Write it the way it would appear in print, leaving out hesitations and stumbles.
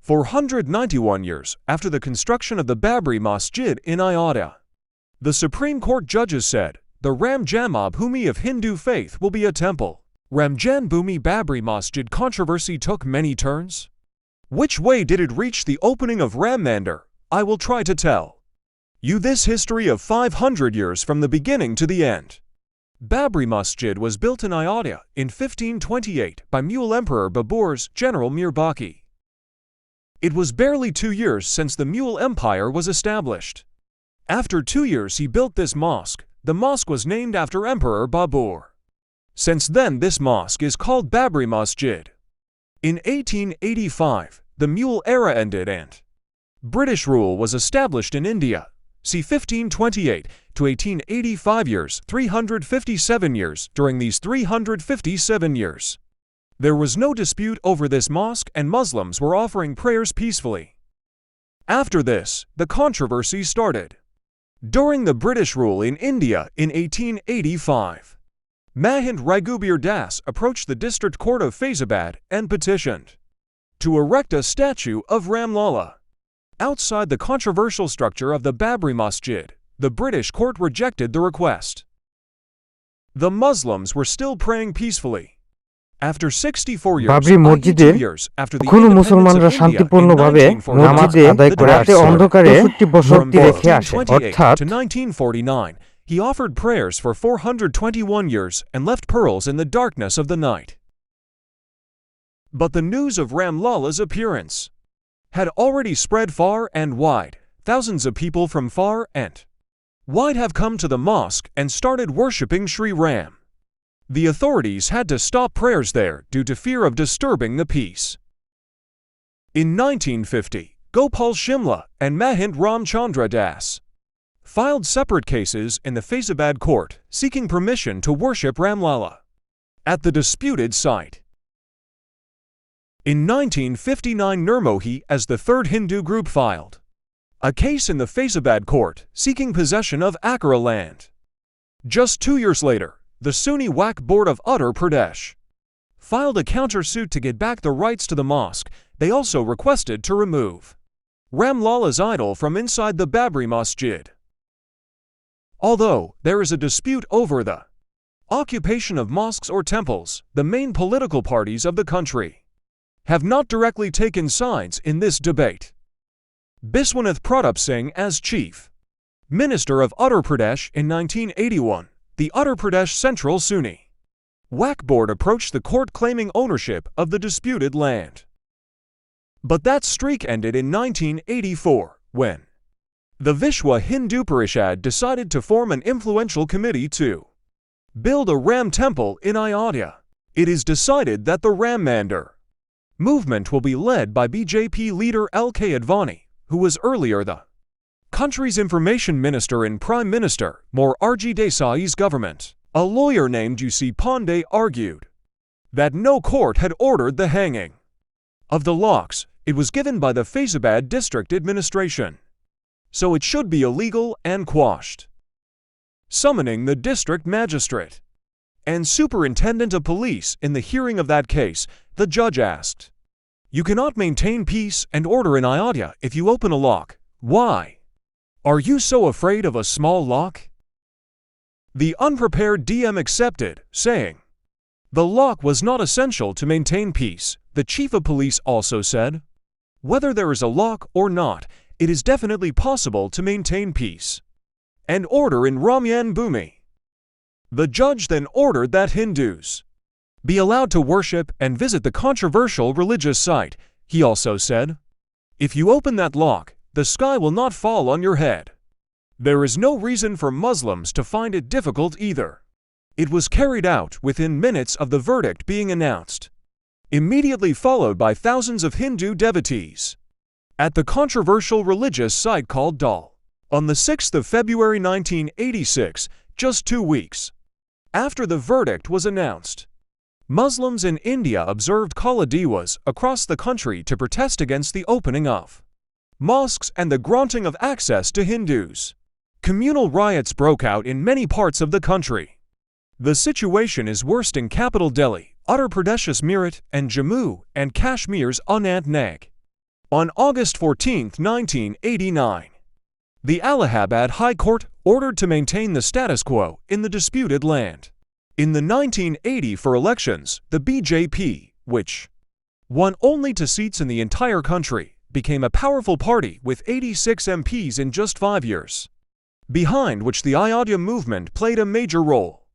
491 years after the construction of the Babri Masjid in Ayodhya, the Supreme Court judges said the Ram Janmabhoomi of Hindu faith will be a temple. Ramjanbhoomi-Babri Masjid controversy took many turns. Which way did it reach the opening of Ram Mandir? I will try to tell you this history of 500 years from the beginning to the end. Babri Masjid was built in Ayodhya in 1528 by Mughal Emperor Babur's general Mir Baki. It was barely 2 years since the Mughal Empire was established. After 2 years he built this mosque. The mosque was named after Emperor Babur. Since then this mosque is called Babri Masjid. In 1885, the Mughal era ended and British rule was established in India. See 1528 to 1885 years, 357 years. During these 357 years, there was no dispute over this mosque and Muslims were offering prayers peacefully. After this, the controversy started. During the British rule in India in 1885, Mahant Raghubir Das approached the District Court of Faizabad and petitioned to erect a statue of Ram Lalla outside the controversial structure of the Babri Masjid. The British court rejected the request. The Muslims were still praying peacefully. After 64 years, Babri মসজিদে এখনো মুসলমানরা শান্তিপূর্ণভাবে নামাজ আদায় করে আসছে। অন্ধকারে 65 বছর রেখে আসে, অর্থাৎ 1949, he offered prayers for 421 years and left pearls in the darkness of the night. But the news of Ram Lalla's appearance had already spread far and wide. Thousands of people from far and wide have come to the mosque and started worshipping Sri Ram. The authorities had to stop prayers there due to fear of disturbing the peace. In 1950, Gopal Shimla and Mahant Ramchandra Das filed separate cases in the Faizabad court seeking permission to worship Ram Lalla at the disputed site. In 1959, Nirmohi as the third Hindu group filed a case in the Faizabad court seeking possession of Akara land. Just 2 years later, the Sunni Waqf Board of Uttar Pradesh filed a countersuit to get back the rights to the mosque. They also requested to remove Ram Lalla's idol from inside the Babri Masjid. Although there is a dispute over the occupation of mosques or temples, the main political parties of the country have not directly taken sides in this debate. Biswanath Pratap Singh as Chief Minister of Uttar Pradesh in 1981, the Uttar Pradesh Central Sunni Waqf Board approached the court claiming ownership of the disputed land. But that streak ended in 1984 when the Vishwa Hindu Parishad decided to form an influential committee to build a Ram temple in Ayodhya. It is decided that the Ram Mandir movement will be led by BJP leader L.K. Advani, who was earlier the country's information minister in Prime Minister Morarji Desai's government. A lawyer named U.C. Pandey argued that no court had ordered the hanging of the locks. It was given by the Faizabad district administration, so it should be illegal and quashed. Summoning the district magistrate and superintendent of police in the hearing of that case, the judge asked, "You cannot maintain peace and order in Ayodhya if you open a lock. Why? Are you so afraid of a small lock?" The unprepared DM accepted, saying, "The lock was not essential to maintain peace." The chief of police also said, "Whether there is a lock or not, it is definitely possible to maintain peace and order in Ram Janmabhoomi." The judge then ordered that Hindus be allowed to worship and visit the controversial religious site. He also said, "If you open that lock, the sky will not fall on your head." There is no reason for Muslims to find it difficult either. It was carried out within minutes of the verdict being announced, immediately followed by thousands of Hindu devotees at the controversial religious site called Dal. On the 6th of February 1986, just 2 weeks after the verdict was announced, Muslims in India observed Kala Diwas across the country to protest against the opening of mosques and the granting of access to Hindus. Communal riots broke out in many parts of the country. The situation is worst in capital Delhi, Uttar Pradesh's Meerut, and Jammu and Kashmir's Anantnag. On August 14, 1989, the Allahabad High Court ordered to maintain the status quo in the disputed land. In the 1984 elections, the BJP, which won only 2 seats in the entire country, became a powerful party with 86 MPs in just 5 years, behind which the Ayodhya movement played a major role.